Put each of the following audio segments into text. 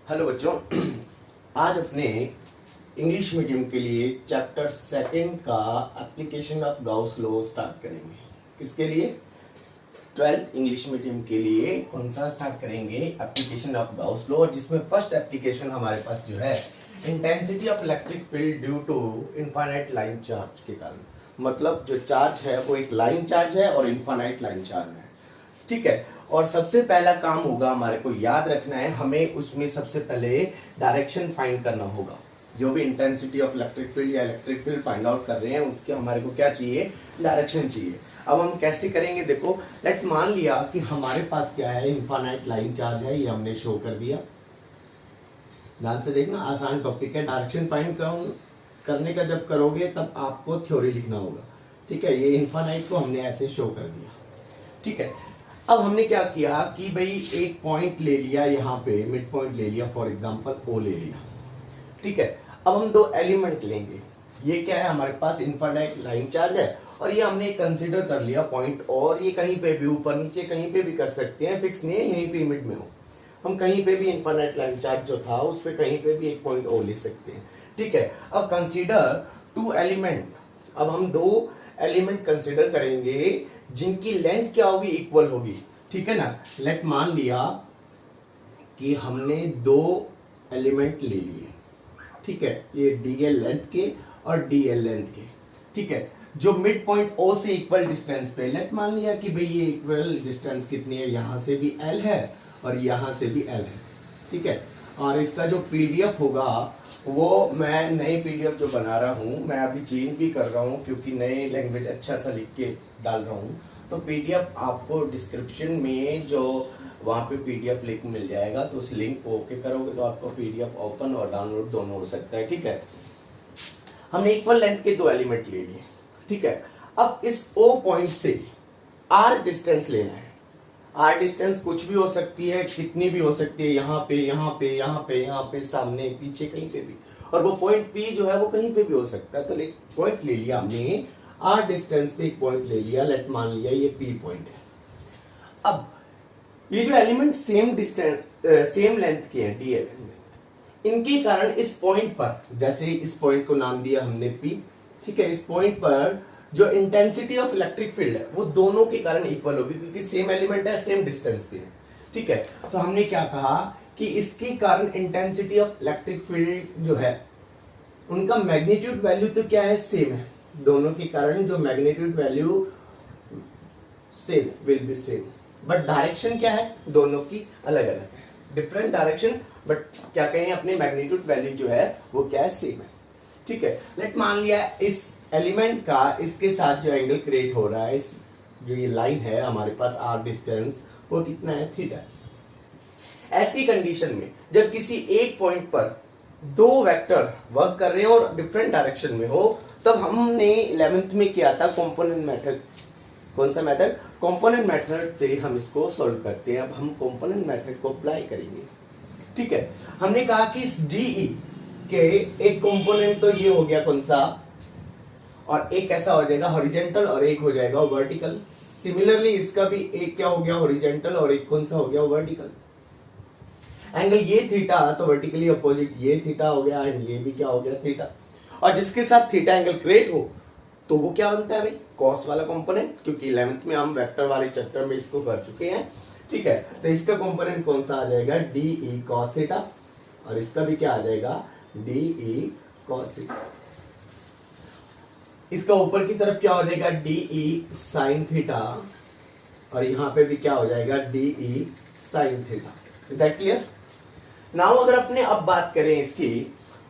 Hello बच्चों, आज अपने इंग्लिश मीडियम के लिए चैप्टर सेकंड का application of Gauss law start करेंगे। किसके लिए? 12th इंग्लिश मीडियम के लिए कौन सा स्टार्ट करेंगे? एप्लीकेशन ऑफ गाउस लॉ, जिसमें फर्स्ट एप्लीकेशन हमारे पास जो है intensity of electric field due to infinite line charge के कारण। मतलब जो चार्ज है वो एक लाइन चार्ज है और इनफाइनाइट लाइन चार्ज है। ठीक है, और सबसे पहला काम होगा हमारे को याद रखना है, हमें उसमें सबसे पहले डायरेक्शन फाइंड करना होगा। जो भी इंटेंसिटी ऑफ इलेक्ट्रिक फील्ड या इलेक्ट्रिक फील्ड फाइंड आउट कर रहे हैं उसके हमारे को क्या चाहिए? डायरेक्शन चाहिए। अब हम कैसे करेंगे? देखो, लेट्स मान लिया कि हमारे पास क्या है, इनफाइनाइट लाइन चार्ज है, ये हमने शो कर दिया। ध्यान से देखना, आसान टॉपिक है। डायरेक्शन फाइंड करने का जब करोगे तब आपको थ्योरी लिखना होगा। ठीक है, ये इनफाइनाइट को हमने ऐसे शो कर दिया। ठीक है, अब हमने क्या किया कि भाई एक पॉइंट ले लिया, यहाँ पे मिड पॉइंट ले लिया, फॉर एग्जांपल ओ ले लिया। ठीक है, अब हम दो एलिमेंट लेंगे। ये क्या है, हमारे पास इनफाइनाइट लाइन चार्ज है और ये हमने कंसीडर कर लिया पॉइंट, और ये कहीं पे भी ऊपर नीचे कहीं पे भी कर सकते हैं, फिक्स नहीं है यहीं पे मिड में हो। हम कहीं पे भी इनफाइनाइट लाइन चार्ज जो था उस पर कहीं पे भी एक पॉइंट ओ ले सकते हैं। ठीक है, अब कंसीडर टू एलिमेंट। अब हम दो एलिमेंट कंसीडर करेंगे जिनकी लेंथ क्या होगी? इक्वल होगी। ठीक है ना। लेट मान लिया कि हमने दो एलिमेंट ले लिए। ठीक है, ये डीएल लेंथ के और डीएल लेंथ के। ठीक है, जो मिड पॉइंट ओ से इक्वल डिस्टेंस पे, लेट मान लिया कि भाई ये इक्वल डिस्टेंस कितनी है, यहां से भी एल है और यहां से भी एल है। ठीक है, और इसका जो पीडीएफ होगा वो मैं नई पीडीएफ जो बना रहा हूँ, मैं अभी चेंज भी कर रहा हूँ क्योंकि नए लैंग्वेज अच्छा सा लिख के डाल रहा हूँ। तो पीडीएफ आपको डिस्क्रिप्शन में जो वहाँ पे पीडीएफ लिंक मिल जाएगा, तो उस लिंक को ओके करोगे तो आपको पीडीएफ ओपन और डाउनलोड दोनों हो सकता है। ठीक है, हमने इक्वल लेंथ के दो एलिमेंट ले लिए। ठीक है, अब इस ओ पॉइंट से आर डिस्टेंस लेना है। आर डिस्टेंस कुछ भी हो सकती है, कितनी भी हो सकती है, यहाँ पे यहाँ पे यहाँ पे यहाँ पे, सामने पीछे कहीं पे भी, और वो पॉइंट पी जो है वो कहीं पे भी हो सकता है। तो पॉइंट ले लिया हमने, आर डिस्टेंस पे एक पॉइंट ले लिया, लेट मान लिया ये पी पॉइंट है। अब ये जो element same distance same length के हैं, डी एलिमेंट, इनके कारण इस पॉइंट पर, जैसे इस पॉइंट को नाम दिया हमने पी। ठीक है, इस पॉइंट पर जो इंटेंसिटी ऑफ इलेक्ट्रिक फील्ड है वो दोनों के कारण इक्वल होगी क्योंकि सेम एलिमेंट है, सेम डिस्टेंस पे है। ठीक है, तो हमने क्या कहा कि इसके कारण इंटेंसिटी ऑफ इलेक्ट्रिक फील्ड जो है उनका मैग्नीट्यूड वैल्यू तो क्या है? सेम है। दोनों के कारण जो magnitude value same will be same, but direction क्या है? दोनों की अलग अलग है, डिफरेंट डायरेक्शन, बट क्या कहें, अपने मैग्नीट्यूड वैल्यू जो है वो क्या है? सेम है। ठीक है, लेट मान लिया इस एलिमेंट का इसके साथ जो एंगल क्रिएट हो रहा है, इस जो ये लाइन है हमारे पास आर डिस्टेंस, वो कितना है? थीटा। ऐसी कंडीशन में जब किसी एक पॉइंट पर दो वेक्टर वर्क कर रहे हैं और डिफरेंट डायरेक्शन में हो, तब हमने 11th में किया था कंपोनेंट मेथड। कौन सा मेथड? कंपोनेंट मेथड से हम इसको सॉल्व करते हैं। अब हम कंपोनेंट मेथड को अप्लाई करेंगे। ठीक है, हमने कहा कि इस डीई के एक कंपोनेंट तो ये हो गया कौन सा, और एक कैसा हो जाएगा? हॉरिजॉन्टल, और एक हो जाएगा वर्टिकल। सिमिलरली इसका भी एक क्या हो गया? हॉरिजॉन्टल, और एक कौन सा हो गया? वर्टिकल। एंगल ये थीटा, तो वर्टिकली अपोजिट ये थीटा हो गया, एंड ये भी क्या हो गया? थीटा। और जिसके साथ थीटा एंगल क्रिएट हो तो वो क्या बनता है भाई? कॉस वाला कंपोनेंट, क्योंकि 11th में हम वेक्टर वाले चैप्टर में इसको कर चुके हैं। ठीक है, तो इसका कंपोनेंट कौन सा आ जाएगा? डी ई कॉस थीटा, और इसका भी क्या आ जाएगा? D E cos theta. इसका ऊपर की तरफ क्या हो जाएगा? डी ई साइन थीटा, और यहाँ पे भी क्या हो जाएगा? D E sine theta. Is that clear? Now अगर अपने अब बात करें इसकी,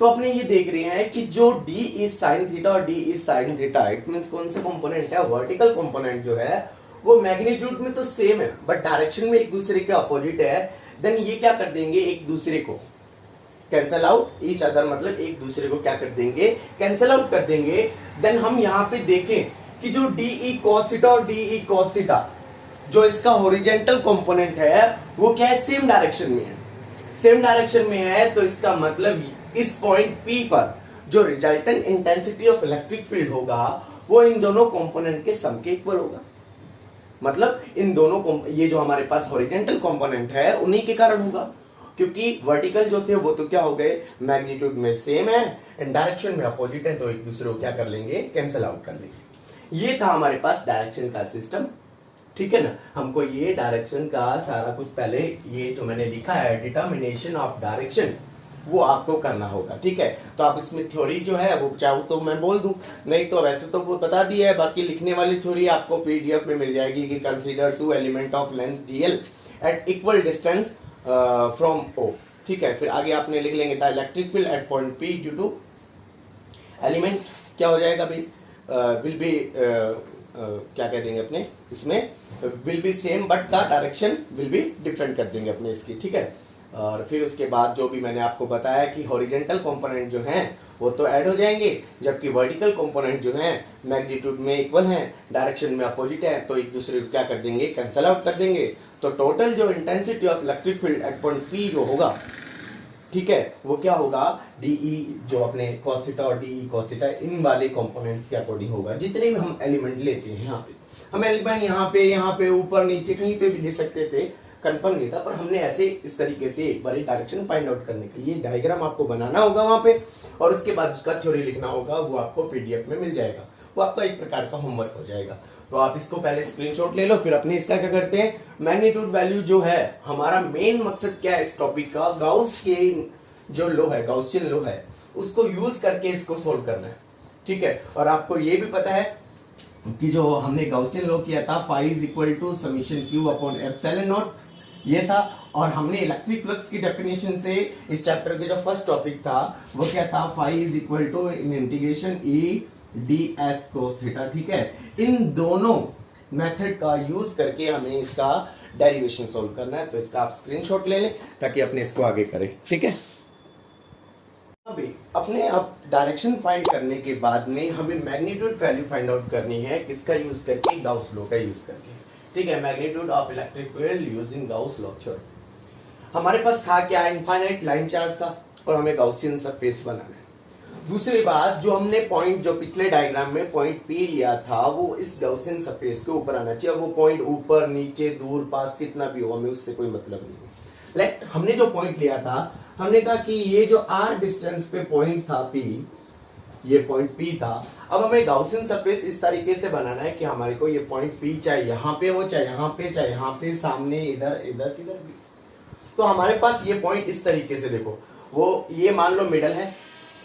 तो अपने ये देख रहे हैं कि जो डी इज साइन थीटा और D is sine theta, it means कौन से कंपोनेंट है? वर्टिकल कंपोनेंट जो है वो मैग्नीट्यूड में तो सेम है बट डायरेक्शन में एक दूसरे के अपोजिट है। देन ये क्या कर देंगे? एक दूसरे को कैंसल आउट ईच अदर, मतलब एक दूसरे को क्या कर देंगे? कैंसल आउट कर देंगे। देन हम यहाँ पे देखें कि जो डी ई कॉस थीटा और डी ई कॉस थीटा, जो इसका हॉरिजॉन्टल कंपोनेंट है वो क्या है? सेम डायरेक्शन में है। सेम डायरेक्शन में है तो इसका मतलब इस पॉइंट P पर जो resultant intensity of electric field होगा वो इन दोनों कंपोनेंट के सम के इक्वल होगा। मतलब इन दोनों ये जो हमारे पास हॉरिजॉन्टल कंपोनेंट है उन्हीं के कारण होगा। क्योंकि वर्टिकल जो थे वो तो क्या हो गए, मैग्नीट्यूड में सेम है एंड डायरेक्शन में अपोजिट है, तो एक दूसरे को क्या कर लेंगे, कैंसिल आउट कर लेंगे। ये था हमारे पास डायरेक्शन का सिस्टम, ठीक है ना। हमको ये डायरेक्शन का सारा कुछ पहले ये जो मैंने लिखा है डिटर्मिनेशन ऑफ डायरेक्शन वो आपको करना होगा, ठीक है। तो आप इसमें थ्योरी जो है वो चाहो तो मैं बोल दूं, नहीं तो वैसे तो वो बता दिया है, बाकी लिखने वाली थ्योरी आपको पीडीएफ में मिल जाएगी कि consider 2 element of length dl at equal distance from O, ठीक है। फिर आगे आपने लिख लेंगे था electric field at point P due to element क्या हो जाएगा भाई, विल बी क्या कह देंगे अपने इसमें, will be same but the direction will be different कर देंगे अपने इसकी, ठीक है। और फिर उसके बाद जो भी मैंने आपको बताया कि हॉरिजॉन्टल कंपोनेंट जो हैं वो तो ऐड हो जाएंगे, जबकि वर्टिकल कंपोनेंट जो हैं मैग्नीट्यूड में इक्वल हैं, डायरेक्शन में अपोजिट है, तो एक दूसरे को क्या कर देंगे, कैंसल आउट कर देंगे। तो टोटल जो intensity of electric field at point P जो होगा, ठीक है, वो क्या होगा, डीई जो अपने cos थीटा और डीई cos थीटा इन वाले कंपोनेंट्स के अकॉर्डिंग होगा। जितने भी हम एलिमेंट लेते हैं यहाँ पे, हम एलिमेंट यहाँ पे ऊपर नीचे कहीं पे भी ले सकते थे, कंफर्म नहीं था, पर हमने ऐसे इस तरीके से एक बार डायरेक्शन फाइंड आउट करने के लिए डायग्राम आपको बनाना होगा वहां पे, और उसके बाद उसका थ्योरी लिखना होगा, वो आपको पीडीएफ में मिल जाएगा, वो आपका एक प्रकार का होमवर्क हो जाएगा। तो आप इसको पहले स्क्रीनशॉट ले लो, फिर अपने इसका क्या करते हैं, मैग्नीट्यूड वैल्यू जो है, हमारा मेन मकसद क्या है इस टॉपिक का, गाउस के जो लो है, गाउसियन लो है, उसको यूज करके इसको सोल्व करना है, ठीक है। और आपको ये भी पता है कि जो हमने गाउसियन लो किया था, phi is equal to summation q upon epsilon naught, ये था। और हमने इलेक्ट्रिक फ्लक्स की डेफिनेशन से इस चैप्टर के जो फर्स्ट टॉपिक था वो क्या था, phi is equal to integration E d s cos theta, ठीक है। इन दोनों मेथड का यूज करके हमें इसका डेरिवेशन सोल्व करना है, तो इसका आप स्क्रीनशॉट ले लें ताकि अपने इसको आगे करें, ठीक है। अभी अपने आप डायरेक्शन फाइंड करने के बाद में हमें मैग्नीट्यूड वैल्यू फाइंड आउट करनी है, किसका यूज करके, गाउस लॉ का यूज करके, ठीक है। Magnitude of electric field using Gauss law theorem. हमारे पास था क्या, इनफाइनाइट लाइन चार्ज था और हमें गाउसियन सरफेस बनाना है। दूसरी बात, जो हमने पॉइंट जो पिछले डायग्राम में पॉइंट पी लिया था वो इस गाउसियन सरफेस के ऊपर आना चाहिए। वो पॉइंट ऊपर नीचे दूर पास कितना भी हो, हमें उससे कोई मतलब नहीं है। लाइक हमने जो पॉइंट लिया था, हमने कहा कि ये जो आर डिस्टेंस पे पॉइंट था पी, ये पॉइंट पी था। अब हमें गाउसियन सरफेस इस तरीके से बनाना है कि हमारे को ये पॉइंट पी चाहे यहाँ पे हो, चाहे यहाँ पे, चाहे यहाँ पे, सामने, इधर इधर किधर भी। तो हमारे पास ये पॉइंट इस तरीके से देखो, वो ये मान लो मिडल है,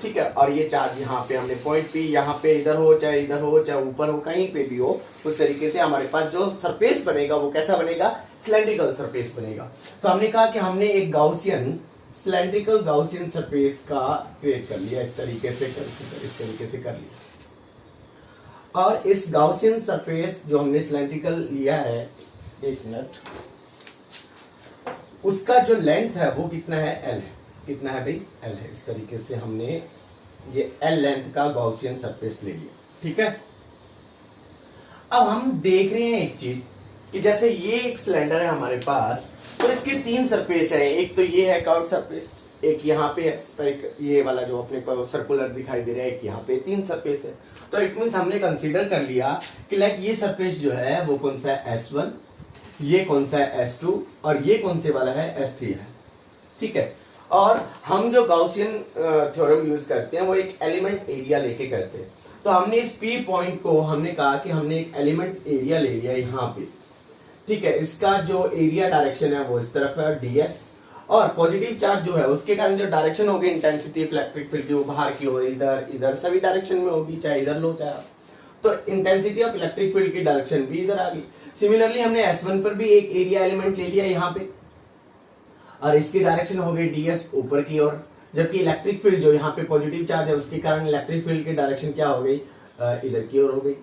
ठीक है, और ये चार्ज यहाँ पे हमने पॉइंट पी, यहाँ पे इधर हो, चाहे इधर हो, चाहे ऊपर हो, कहीं पे भी हो, उस तरीके से हमारे पास जो सरफेस बनेगा वो कैसा बनेगा, सिलेंड्रिकल सरफेस बनेगा। तो हमने कहा कि हमने एक गाउसियन सिलेंड्रिकल गाउसियन सरफेस का क्रिएट कर लिया, इस तरीके से कर लिया। और इस गाउसियन सरफेस जो हमने सिलेंड्रिकल लिया है, एक मिनट, उसका जो लेंथ है वो कितना है, एल है। कितना है भाई, एल है। इस तरीके से हमने ये एल लेंथ का गाउसियन सरफेस ले लिया, ठीक है। अब हम देख रहे हैं एक चीज कि जैसे ये एक सिलेंडर है हमारे पास, तो इसके तीन सरफेस है, एक तो ये है कर्व सरफेस, एक यहाँ पे ये वाला जो अपने को सर्कुलर दिखाई दे रहा है, एक यहाँ पे, तीन सरफेस है। तो इट मींस हमने कंसीडर कर लिया कि लाइक ये सरफेस जो है वो कौन सा है, S1, ये कौन सा है, S2, और ये कौन से वाला है, S3 है, ठीक है। और हम जो गाउसियन थ्योरम यूज करते हैं वो एक एलिमेंट एरिया लेके करते हैं। तो हमने इस P पॉइंट को हमने कहा कि हमने एक एलिमेंट एरिया ले लिया यहाँ पे, ठीक है। इसका जो एरिया डायरेक्शन है वो इस तरफ है, ds, और पॉजिटिव चार्ज जो है उसके कारण जो डायरेक्शन होगी इंटेंसिटी इलेक्ट्रिक फील्ड की, वो बाहर की ओर, इधर इधर सभी डायरेक्शन में होगी, चाहे इधर लो चाहे, तो इंटेंसिटी ऑफ इलेक्ट्रिक फील्ड की डायरेक्शन भी इधर आ गई। सिमिलरली हमने S1 पर भी एक एरिया एलिमेंट ले लिया यहाँ पे, और इसकी डायरेक्शन हो गई ds ऊपर की ओर, जबकि इलेक्ट्रिक फील्ड जो यहाँ पे पॉजिटिव चार्ज है उसके कारण इलेक्ट्रिक फील्ड की डायरेक्शन क्या हो गई, इधर की ओर हो गई।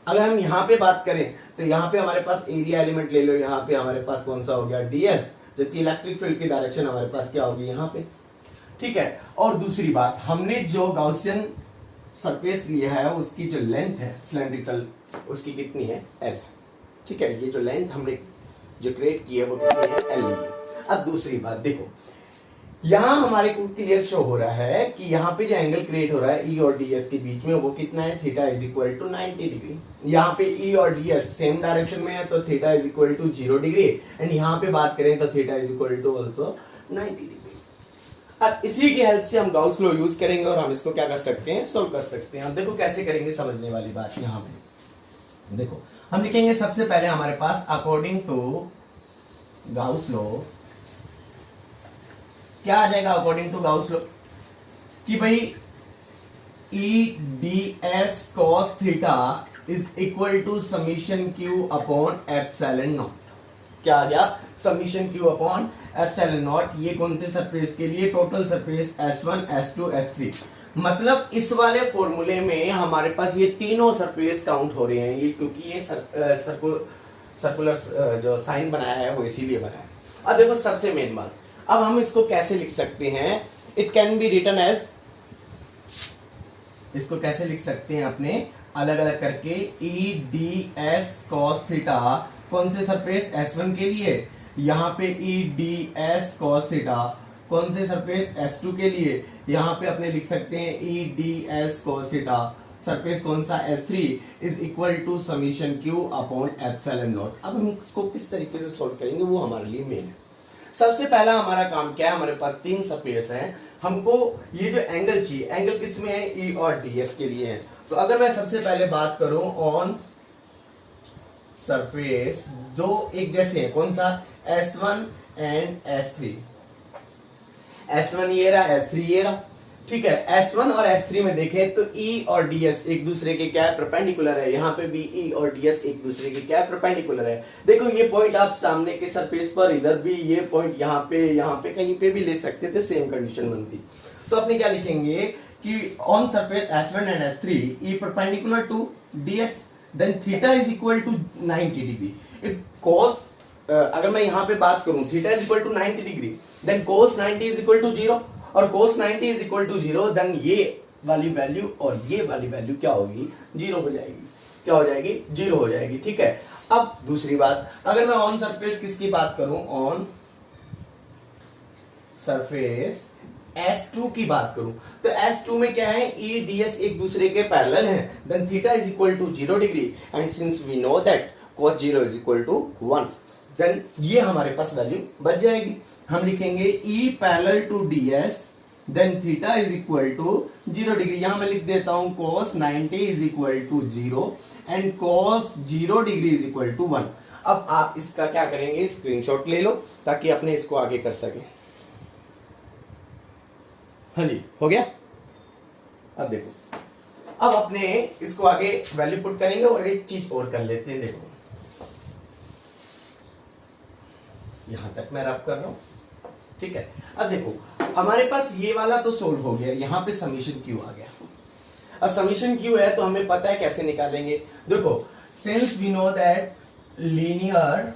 अगर हम यहाँ पे बात करें तो यहाँ पे हमारे पास एरिया एलिमेंट ले लो, यहाँ पे हमारे पास कौन सा हो गया, ds, जबकि इलेक्ट्रिक फील्ड की डायरेक्शन हमारे पास क्या होगी, यहाँ पे, ठीक है। और दूसरी बात, हमने जो गाउसियन सरफेस लिया है उसकी जो लेंथ है सिलेंड्रिकल, उसकी कितनी है, l, ठीक है। ये जो लेंथ हमने जो क्रिएट की है वो कितनी है, l। अब दूसरी बात देखो, यहाँ हमारे को क्लियर शो हो रहा है कि यहाँ पे जो एंगल क्रिएट हो रहा है E और ds के बीच में वो कितना है, theta is equal to 90 degree. यहाँ पे E और ds सेम डायरेक्शन में है तो theta is equal to 0 degree, and यहाँ पे बात करें तो theta is equal to also 90 degree. अब इसी की हेल्प से हम गाउस लॉ यूज करेंगे और हम इसको क्या कर सकते हैं, सोल्व कर सकते हैं। अब देखो कैसे करेंगे, समझने वाली बात यहाँ पे देखो, हम लिखेंगे सबसे पहले हमारे पास अकॉर्डिंग टू गाउस लॉ क्या आ जाएगा, अकॉर्डिंग टू गाउस लॉ कि भाई E d s cos theta is equal to summation q upon epsilon naught. क्या आ गया, summation q upon epsilon naught. ये कौन से सरफेस के लिए, total surface S1 S2 S3। मतलब इस वाले फॉर्मूले में हमारे पास ये तीनों सरफेस काउंट हो रहे हैं, ये क्योंकि ये सर्कुलर जो साइन बनाया है वो इसीलिए बनाया है। अब देखो सबसे मेन बात, अब हम इसको कैसे लिख सकते हैं, it can be written as, इसको कैसे लिख सकते हैं अपने अलग अलग करके, E d s cos theta कौन से सरफेस S1 के लिए, यहाँ पे E d s cos theta कौन से सरफेस S2 के लिए, यहाँ पे अपने लिख सकते हैं E d s cos theta surface कौन सा S3 is equal to summation q upon epsilon naught. अब हम इसको किस तरीके से सॉल्व करेंगे वो हमारे लिए मेन है। सबसे पहला हमारा काम क्या है, हमारे पास तीन सरफेस हैं, हमको ये जो एंगल चाहिए, एंगल किस में है, ई और डी एस के लिए है। तो अगर मैं सबसे पहले बात करूं ऑन सरफेस जो एक जैसे है, कौन सा, S1 एंड S3, S1 ये रहा, S3 ये रहा, ठीक है। S1 और S3 में देखें तो E और DS एक दूसरे के क्या है, परपेंडिकुलर है। यहाँ पे भी E और DS एक दूसरे के क्या है, परपेंडिकुलर है। देखो ये पॉइंट आप सामने के सरफेस पर, इधर भी ये पॉइंट यहाँ पे कहीं पे भी ले सकते थे, सेम कंडीशन बनती। तो अपने क्या लिखेंगे कि on surface S1 and S3 E perpendicular to DS then theta is equal to 90 degree. If cos अगर मैं यहाँ पे बात करूं theta is equal to 90 degree then cos 90 is equal to 0 और cos 90 is equal to 0 then ये वाली value और ये वाली वैल्यू क्या होगी, 0 हो जाएगी। क्या हो जाएगी, 0 हो जाएगी, ठीक है। अब दूसरी बात, अगर मैं ऑन सरफेस किसकी बात करूं, ऑन सरफेस S2 की बात करूं तो S2 में क्या है, E DS एक दूसरे के पैरेलल हैं, then theta is equal to 0 degree and since we know that cos 0 is equal to 1 then ये हमारे पास वैल्यू बच जाएगी। हम लिखेंगे E parallel to DS then theta is equal to 0 degree. यहां मैं लिख देता हूं cos 90 is equal to 0 and cos 0 degree is equal to 1। अब आप इसका क्या करेंगे, स्क्रीनशॉट ले लो ताकि अपने इसको आगे कर सके। हाँ जी, हो गया। अब देखो, अब अपने इसको आगे वैल्यू पुट करेंगे और एक चीज और कर लेते हैं। देखो यहां तक मैं रफ कर रहा हूं, ठीक है। अब देखो हमारे पास ये वाला तो सोल्व हो गया, यहां पे समीशन क्यू आ गया। अब समीशन क्यू है तो हमें पता है कैसे निकालेंगे। देखो since we know that linear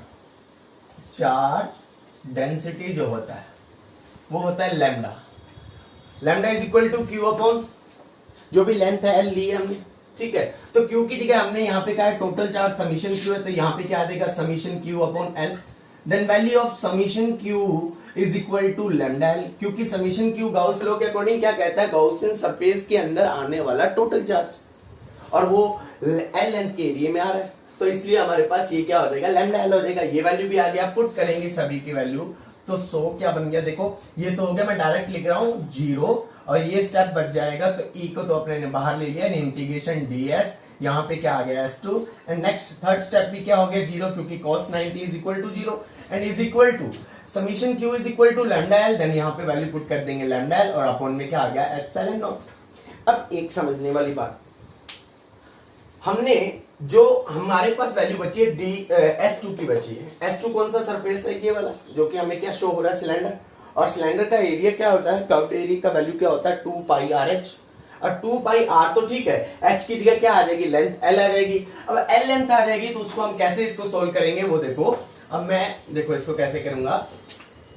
charge density जो होता है वो होता है lambda, lambda is equal to q upon जो भी लेंथ है L ली है हमने, ठीक है। तो क्यू की जगह हमने यहाँ पे क्या है, टोटल चार्ज समीशन क्यू है, तो यहाँ पे क्या आ जाएगा, summation q upon L। Then value of summation q is equal to lambda L, क्योंकि समीशन क्यू गाउस लॉ के अकॉर्डिंग क्या कहता है, गाउसियन सरफेस के अंदर आने वाला टोटल चार्ज और वो L लेंथ के एरिया में आ रहा है, तो इसलिए हमारे पास ये क्या हो जाएगा, लैम्डा L हो जाएगा। ये वैल्यू भी आ गया, पुट करेंगे सभी की वैल्यू तो 100 क्या बन गया, देखो ये तो हो गया, मैं डायरेक्ट लिख रहा हूं 0 और ये स्टेप बच जाएगा तो E को तो अपने ने बाहर ले लिया, इंटीग्रेशन ds, यहाँ पे क्या आ गया S2 and next third step भी क्या हो गया 0 क्योंकि cos 90 is equal to 0 and is equal to summation Q is equal to lambda L, then यहाँ पे वैल्यू पुट कर देंगे लैम्डा L और अपॉन में क्या आ गया एप्सिलॉन नॉट। अब एक समझने वाली बात, हमने जो हमारे पास वैल्यू बची है S2 की बची है। S2 कौन सा सरफेस है, ये वाला जो कि हमें क्या शो हो रहा है, सिलेंडर, और सिलेंडर का एरिया क्या होता है, कर्व्ड एरिया का वैल्यू क्या होता है 2 पाई RH और 2 पाई R तो ठीक है, H की जगह क्या आ जाएगी, लेंथ L आ जाएगी। अब L लेंथ आ जाएगी तो उसको हम कैसे इसको सोल्व करेंगे वो देखो। अब मैं देखो इसको कैसे करूंगा,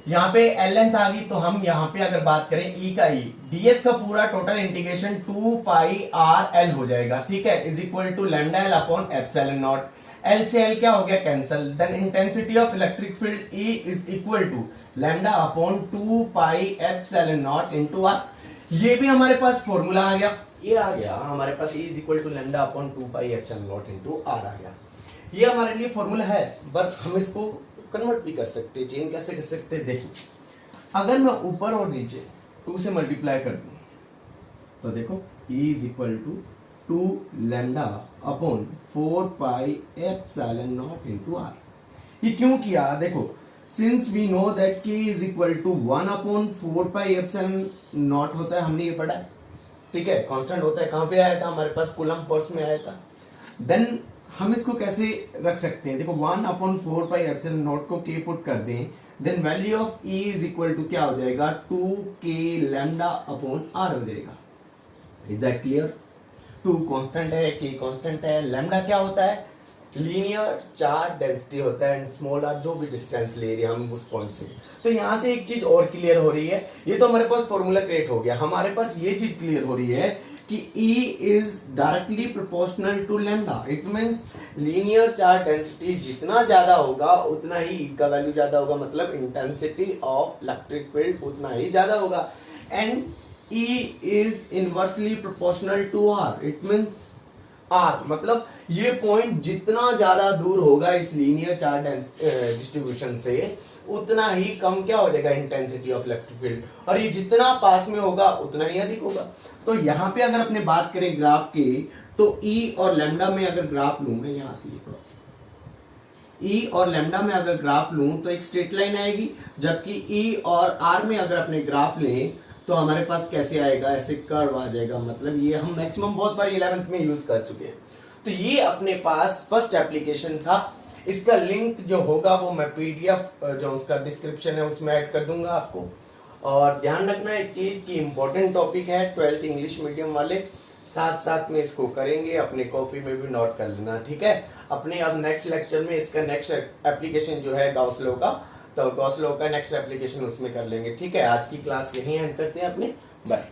यहाँ पे L लेंथ आ गई तो हम यहाँ पे अगर बात करें E का E ds का पूरा total integration 2 pi R L हो जाएगा, ठीक है, is equal to lambda L upon epsilon naught. L से L क्या हो गया, cancel. Then intensity of electric field E is equal to lambda upon 2 pi epsilon naught into R। ये भी हमारे पास फॉर्मूला आ गया, ये आ गया हमारे पास E is equal to lambda upon 2 pi epsilon naught into R आ गया। ये हमारे लिए फॉर्मूला है, बट हम इसको कन्वर्ट भी कर सकते हैं, चेंज कैसे कर सकते हैं देखिए। अगर मैं ऊपर और नीचे 2 से मल्टीप्लाई कर दूं तो देखो E is equal to 2 lambda upon 4 pi epsilon naught into r। ये क्यों किया? देखो since we know that k is equal to 1 upon 4 pi epsilon naught होता है, हमने ये पढ़ा है, ठीक है, कांस्टेंट होता है। कहां पे आया था? हमारे पास कूलम फोर्स में आया था। देन हम इसको कैसे रख सकते हैं? देखो 1 अपॉन 4 पाई एप्सिलॉन नॉट को k पुट कर दें, then value of E is equal to क्या हो जाएगा? 2k लैम्डा अपॉन r हो जाएगा। Is that clear? 2 कांस्टेंट है, k कांस्टेंट है, लैम्डा क्या होता है? लीनियर चार्ज डेंसिटी होता है, एंड स्मॉल r जो भी डिस्टेंस ले रहे हैं हम उस पॉइंट से। तो यहां से एक चीज और क्लियर हो रही है, ये तो हमारे पास फॉर्मूला क्रिएट हो गया, हमारे पास ये चीज क्लियर हो रही है कि E is directly proportional to lambda. It means linear charge density जितना ज्यादा होगा उतना ही E का वैल्यू ज्यादा होगा, मतलब इंटेंसिटी ऑफ इलेक्ट्रिक फील्ड उतना ही ज्यादा होगा। And E is inversely proportional to R। It means R मतलब ये पॉइंट जितना ज्यादा दूर होगा इस लीनियर चार्ज डिस्ट्रीब्यूशन से उतना ही कम क्या हो जाएगा? Intensity of electric field. और ये जितना पास में होगा उतना ही अधिक होगा। तो यहाँ पे अगर अपने बात करें ग्राफ की, तो E और लैम्डा में अगर ग्राफ लूं, मैं यहां से E और लैम्डा में अगर ग्राफ लूं तो एक स्ट्रेट लाइन आएगी, जबकि E और R में अगर अपने ग्राफ लें तो हमारे पास कैसे आएगा? ऐसे कर्व आ जाएगा। मतलब ये हम मैक्सिमम बहुत बार 11th में यूज कर चुके हैं। तो ये अपने पास फर्स्ट एप्लीकेशन था। इसका लिंक जो होगा वो मैं PDF जो उसका डिस्क्रिप्शन है उसमें ऐड कर दूंगा आपको। और ध्यान रखना एक चीज की इंपॉर्टेंट टॉपिक है, 12th इंग्लिश मीडियम वाले साथ साथ में इसको करेंगे, अपने कॉपी में भी नोट कर लेना, ठीक है। अपने अब नेक्स्ट लेक्चर में इसका नेक्स्ट एप्लीकेशन जो है गॉस लॉ का, तो गॉस लॉ का नेक्स्ट एप्लीकेशन उसमें कर लेंगे, ठीक है। आज की क्लास यहीं एंड करते हैं अपने, बाय।